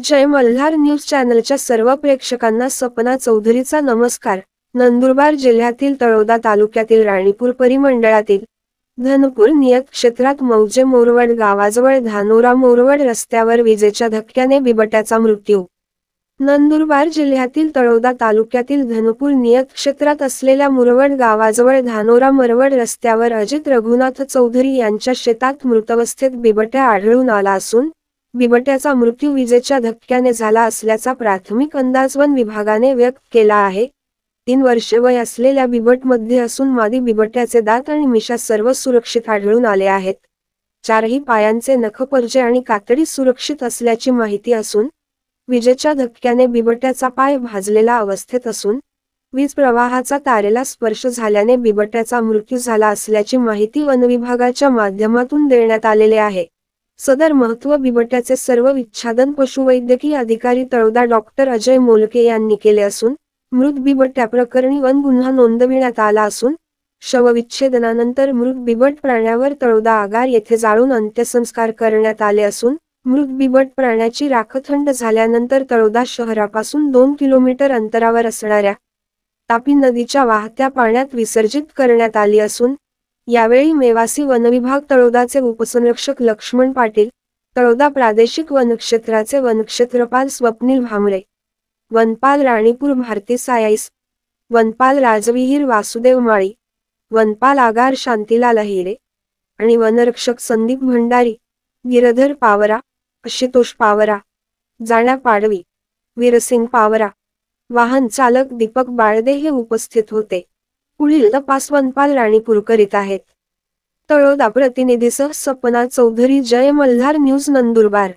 जय Malhar news चॅनलच्या सर्व प्रेक्षकांना सपना चौधरीचा नमस्कार। नंदुरबार जिल्ह्यातील तळोदा तालुक्यातील राणीपूर परिमंडळातील धनपूर नियत क्षेत्रात मौजे मोरवड गावाजवळ धानोरा मोरवड रस्त्यावर विजेच्या धक्क्याने बिबट्याचा मृत्यू। नंदुरबार जिल्ह्यातील तळोदा तालुक्यातील धनपूर नियत क्षेत्रात असलेल्या मुरवड गावाजवळ धानोरा मोरवड रस्त्यावर अजित रघुनाथ चौधरी यांच्या शेतात मृतावस्थेत बिबट्या आढळून आला असून बिबट्याचा मृत्यू विजेच्या धक्क्याने झाला असल्याचा प्राथमिक अंदाज वन विभागाने व्यक्त केला आहे। 3 वर्षे वय असलेल्या बिबटमध्ये असून मादी बिबट्याचे दात आणि मिशा सर्व सुरक्षित आढळून आले आहेत। 4ही पायांचे नखपंजे आणि कातडी सुरक्षित असल्याची माहिती असून विजेच्या धक्क्याने बिबट्याचा पाय भाजलेला अवस्थेत असून वीज प्रवाहाचा तारेला स्पर्श झाल्याने बिबट्याचा मृत्यू झाला असल्याची माहिती वन विभागाच्या माध्यमातून देण्यात आलेले आहे। सदर महत्त्व बिबट्याचे सर्व विच्छादन पशुवैद्यकीय अधिकारी तळोदा डॉक्टर अजय मोलके यांनी केले असून मृत बिबट्या प्रकरणी वन गुन्हा नोंदविण्यात आला असून शवविच्छेदनानंतर मृत बिबट प्राण्यावर तळोदा आगार येथे जाळून अंत्यसंस्कार करण्यात आले असून मृत बिबट प्राण्याची राख थंड झाल्यानंतर तळोदा शहरापासून 2 किलोमीटर अंतरावर असणाऱ्या तापी नदीच्या वाहत्या पाण्यात विसर्जित करण्यात आली असून यावेळी मेवासी वनविभाग तळोदाचे उपसंरक्षक लक्ष्मण पाटील, तळोदा प्रादेशिक वनक्षेत्राचे वनक्षेत्रपाल स्वप्नील भामरे, वनपाल राणीपूर भारती सायाईस, वनपाल राजविहीर वासुदेव माळी, वनपाल आगार शांतीलाल हिरे आणि वनरक्षक संदीप भंडारी, गिरधर पावरा, आशुतोष पावरा, जाण्या पाडवी, वीरसिंग पावरा, वाहन चालक दीपक बाळदे हे उपस्थित होते। पुढील तपास वनपाल राणीपूर करीत आहेत। तळोदा प्रतिनिधीसह सपना चौधरी, जय मल्हार न्यूज, नंदुरबार।